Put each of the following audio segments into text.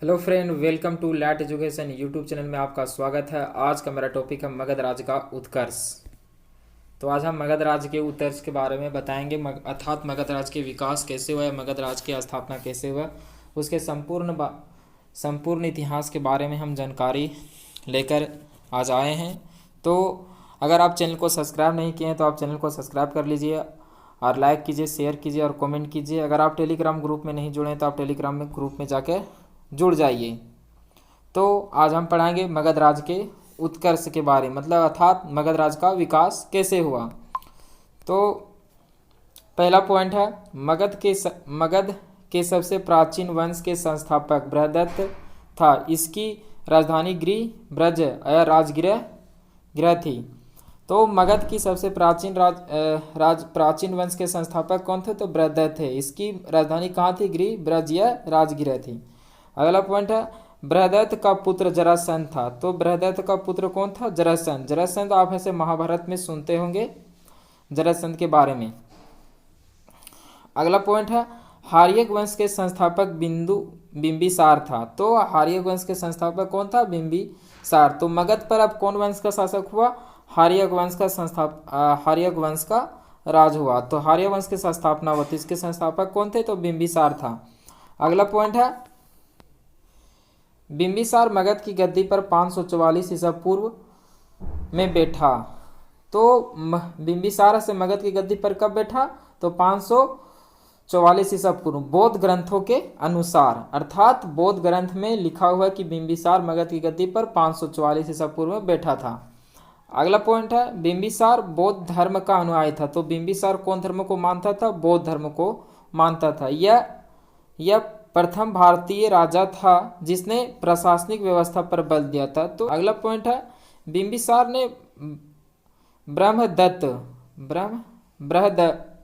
Hello friend, welcome to let education YouTube channel में आपका स्वागत है। आज का मेरा टॉपिक है मगध राज्य का उत्कर्ष। तो आज हम मगध राज्य के उत्कर्ष के बारे में बताएंगे, अर्थात मगध राज्य के विकास कैसे हुआ, मगध राज्य की स्थापना कैसे हुआ, उसके संपूर्ण इतिहास के बारे में हम जानकारी लेकर आज आए हैं। तो अगर आप चैनल को सब्सक्राइब नहीं किए हैं तो आप चैनल को सब्सक्राइब कर लीजिए और लाइक कीजिए, शेयर कीजिए और कमेंट कीजिए। अगर आप टेलीग्राम ग्रुप में नहीं जुड़े हैं तो आप टेलीग्राम में ग्रुप में जाकर जुड़ जाइए। तो आज हम पढ़ाएंगे मगध राज्य के उत्कर्ष के बारे में, मतलब अर्थात मगध राज्य का विकास कैसे हुआ। तो पहला पॉइंट है, मगध के सबसे प्राचीन वंश के संस्थापक बृहदत्त था। इसकी राजधानी ब्रज या राजगृह थी। तो मगध की सबसे प्राचीन प्राचीन वंश के संस्थापक कौन थे? तो बृहदत्त थे। इसकी राजधानी कहाँ थी? ब्रज या राजगृह थी। अगला पॉइंट है, बृहदत्त का पुत्र जरासंध था। तो बृहदत्त का पुत्र कौन था? जरासंध। जरासंध आप ऐसे महाभारत में सुनते होंगे जरासंध के बारे में। अगला पॉइंट है, हार्यक वंश के संस्थापक बिंबिसार था। तो हार्यक वंश के संस्थापक कौन था? बिंबिसार। तो मगध पर अब कौन वंश का शासक हुआ? हार्यक वंश का राज हुआ। तो हार्यक वंश की स्थापना हुई। इसके संस्थापक कौन थे? तो बिंबिसार था। अगला पॉइंट है, बिंबिसार मगध की गद्दी पर 544 ईसा पूर्व में बैठा। तो बिंबिसार से मगध की गद्दी पर कब बैठा? तो 544 ईसा पूर्व, बौद्ध ग्रंथों के अनुसार। अर्थात बौद्ध ग्रंथ में लिखा हुआ है कि बिंबिसार मगध की गद्दी पर 544 ईसा पूर्व में बैठा था। अगला पॉइंट है, बिंबिसार बौद्ध धर्म का अनुयायी था। तो बिंबिसार कौन धर्म को मानता था? बौद्ध धर्म को मानता था। यह प्रथम भारतीय राजा था जिसने प्रशासनिक व्यवस्था पर बल दिया था। तो अगला पॉइंट है, बिंबिसार ने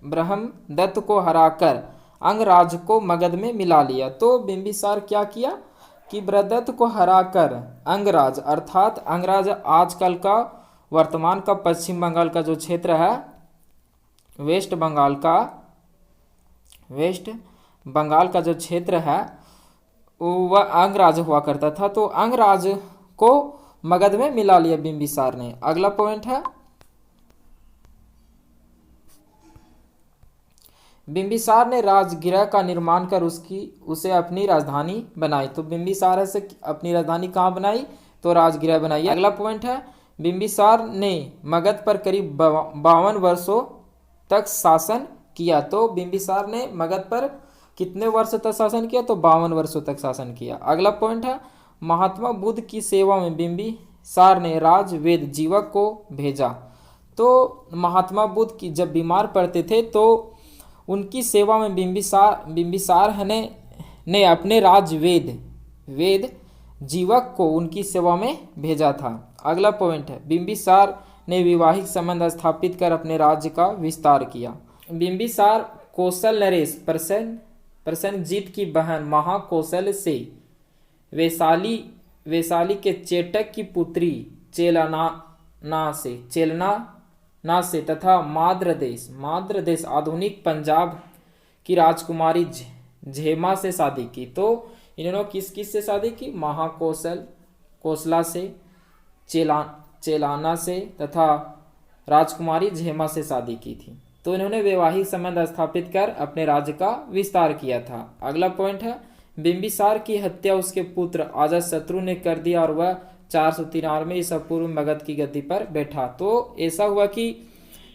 ब्रह्मदत्त को हराकर अंगराज को मगध में मिला लिया। तो बिंबिसार क्या किया कि बृहदत्त को हराकर अंगराज, अर्थात अंगराज आजकल का वर्तमान का पश्चिम बंगाल का जो क्षेत्र है, वेस्ट बंगाल का जो क्षेत्र है वह अंगराज हुआ करता था। तो अंगराज को मगध में मिला लिया बिंबिसार ने। अगला पॉइंट है, बिंबिसार ने राजगृह का निर्माण कर उसे अपनी राजधानी बनाई। तो बिंबिसार से अपनी राजधानी कहाँ बनाई? तो राजगृह बनाई। अगला पॉइंट है, बिंबिसार ने मगध पर करीब 52 वर्षों तक शासन किया। तो बिंबिसार ने मगध पर कितने वर्ष तक शासन किया? तो 52 वर्षों तक शासन किया। अगला पॉइंट है, महात्मा बुद्ध की सेवा में बिंबिसार ने राजवेद जीवक को भेजा। तो महात्मा बुद्ध की जब बीमार पड़ते थे तो उनकी सेवा में बिंबिसार ने अपने वेद जीवक को उनकी सेवा में भेजा था। अगला पॉइंट है, बिंबिसार ने वैवाहिक संबंध स्थापित कर अपने राज्य का विस्तार किया। बिंबिसार कौशल नरेश प्रसेनजीत की बहन महाकौशल से वैशाली के चेटक की पुत्री चेलना से तथा माद्र देश आधुनिक पंजाब की राजकुमारी झेमा से शादी की। तो इन्होंने किस से शादी की? कौशला से, चेलाना से तथा राजकुमारी झेमा से शादी की थी। तो इन्होंने वैवाहिक संबंध स्थापित कर अपने राज्य का विस्तार किया था। अगला पॉइंट है, बिंबिसार की हत्या उसके पुत्र अजातशत्रु ने कर दिया और वह 493 ईसा पूर्व मगध की गद्दी पर बैठा। तो ऐसा हुआ कि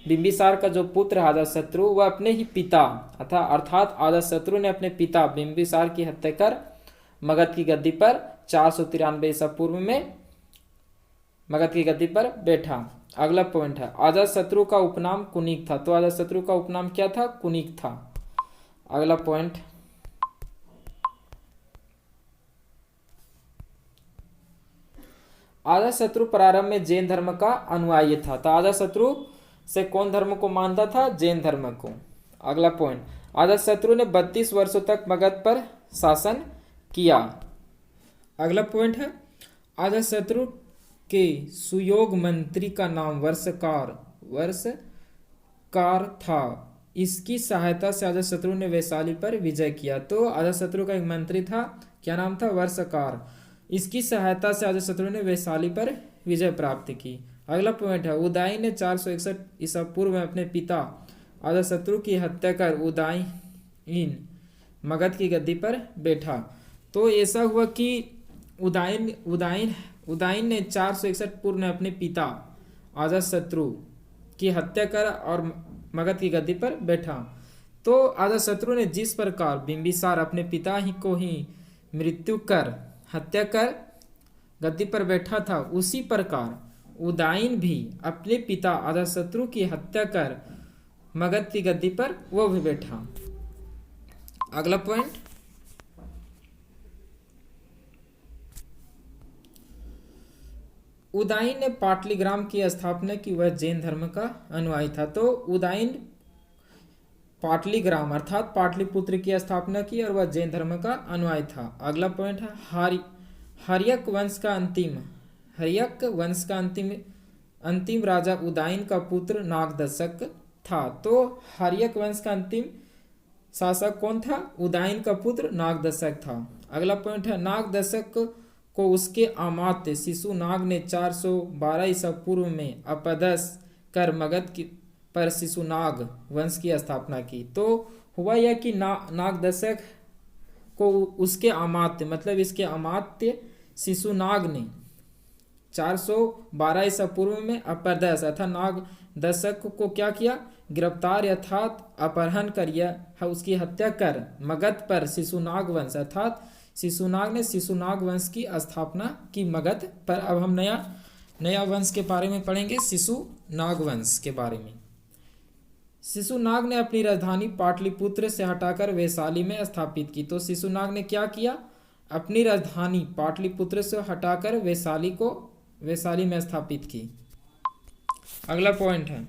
बिंबिसार का जो पुत्र अजातशत्रु वह अपने ही पिता अर्थात अजातशत्रु ने अपने पिता बिंबिसार की हत्या कर मगध की गद्दी पर 493 ईसा पूर्व में मगध की गद्दी पर बैठा। अगला पॉइंट है, अजातशत्रु का उपनाम कुनिक था। तो अजातशत्रु का उपनाम क्या था? कुनिक था। अगला पॉइंट, अजातशत्रु प्रारंभ में जैन धर्म का अनुयायी था। तो अजातशत्रु से कौन धर्म को मानता था? जैन धर्म को। अगला पॉइंट, अजातशत्रु ने 32 वर्षों तक मगध पर शासन किया। अगला पॉइंट है, अजातशत्रु के सुयोग मंत्री का नाम वर्षकार था। इसकी सहायता से अजातशत्रु ने वैशाली पर विजय किया। तो अजातशत्रु का एक मंत्री था, क्या नाम था, वर्षकार। इसकी सहायता से अजातशत्रु ने वैशाली पर विजय प्राप्त की। अगला पॉइंट है, उदयन ने 461 ईसा पूर्व में अपने पिता अजातशत्रु की हत्या कर उदयन मगध की गद्दी पर बैठा। तो ऐसा हुआ कि उदयन ने 461 पूर्व में अपने पिता अजातशत्रु की हत्या कर और मगध की गद्दी पर बैठा। तो अजातशत्रु ने जिस प्रकार बिंबिसार अपने पिता ही को ही मृत्यु कर हत्या कर गद्दी पर बैठा था, उसी प्रकार उदयन भी अपने पिता अजातशत्रु की हत्या कर मगध की गद्दी पर वो भी बैठा। अगला पॉइंट, उदयन ने पाटलिग्राम की स्थापना की, वह जैन धर्म का अनुयायी था। तो उदयन पाटलिग्राम अर्थात पाटलिपुत्र की स्थापना की और वह जैन धर्म का अनुयायी था। अगला पॉइंट है, हर्यक वंश का अंतिम राजा उदयन का पुत्र नागदशक था। तो हर्यक वंश का अंतिम शासक कौन था, उदयन का पुत्र नागदशक था। अगला पॉइंट है, नागदशक को उसके अमात्य शिशुनाग ने 412 ईसा पूर्व में अपदस्थ कर मगध की पर शिशुनाग वंश की स्थापना की। तो हुआ यह कि नागदशक को उसके अमात्य मतलब इसके अमात्य शिशुनाग ने 412 ईसा पूर्व में अपदस्थ अर्थात नागदशक को क्या किया, गिरफ्तार अर्थात अपहरण कर यह उसकी हत्या कर मगध पर शिशुनाग वंश अर्थात शिशुनाग ने शिशुनाग वंश की स्थापना की मगध पर। अब हम नया वंश के बारे में पढ़ेंगे, शिशुनाग वंश के बारे में। शिशुनाग ने अपनी राजधानी पाटलिपुत्र से हटाकर वैशाली में स्थापित की। तो शिशुनाग ने क्या किया, अपनी राजधानी पाटलिपुत्र से हटाकर वैशाली में स्थापित की। अगला पॉइंट है,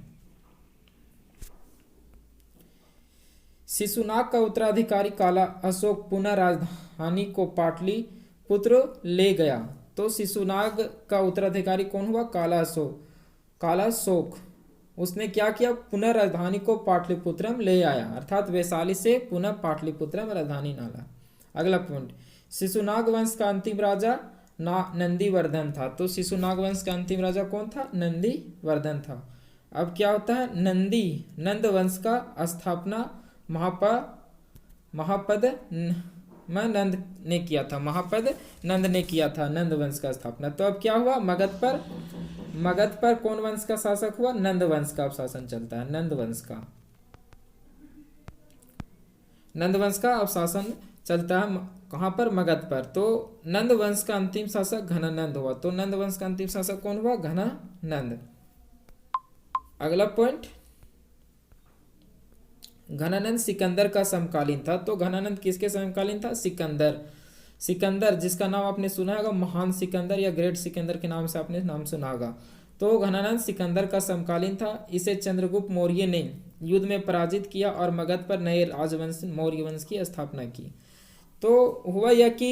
शिशुनाग का उत्तराधिकारी काला अशोक पुनः राजधानी को पाटलिपुत्र ले गया। तो शिशुनाग का उत्तराधिकारी कौन हुआ, काला अशोक। उसने क्या किया, पुनः राजधानी को पाटलिपुत्रम ले आया अर्थात वैशाली से पुनः पाटलिपुत्रम राजधानी नाला। अगला पॉइंट, शिशुनाग वंश का अंतिम राजा नंदीवर्धन था। तो शिशुनाग वंश का अंतिम राजा कौन था, नंदीवर्धन था। अब क्या होता है, नंद वंश का स्थापना महापद नंद ने किया था, नंद वंश का स्थापना। तो अब क्या हुआ, मगध पर कौन वंश का शासक हुआ, नंद वंश का अब शासन चलता है, नंद वंश का अब शासन चलता है कहाँ पर, मगध पर। तो नंद वंश का अंतिम शासक घनानंद हुआ। तो नंद वंश का अंतिम शासक कौन हुआ, घनानंद। अगला पॉइंट, घनानंद सिकंदर का समकालीन था। तो घनानंद किसके समकालीन था, सिकंदर जिसका नाम आपने सुना होगा, महान सिकंदर या ग्रेट सिकंदर के नाम से आपने नाम सुना होगा। तो घनानंद सिकंदर का समकालीन था। इसे चंद्रगुप्त मौर्य ने युद्ध में पराजित किया और मगध पर नए राजवंश मौर्य वंश की स्थापना की। तो हुआ यह कि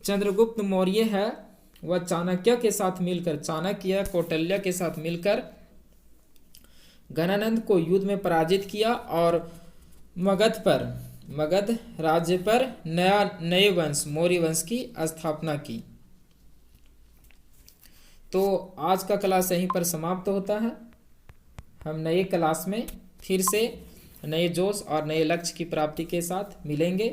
चंद्रगुप्त मौर्य है वह चाणक्य कौटिल्य के साथ मिलकर घनानंद को युद्ध में पराजित किया और मगध राज्य पर नए वंश मौर्य वंश की स्थापना की। तो आज का क्लास यहीं पर समाप्त होता है। हम नए क्लास में फिर से नए जोश और नए लक्ष्य की प्राप्ति के साथ मिलेंगे।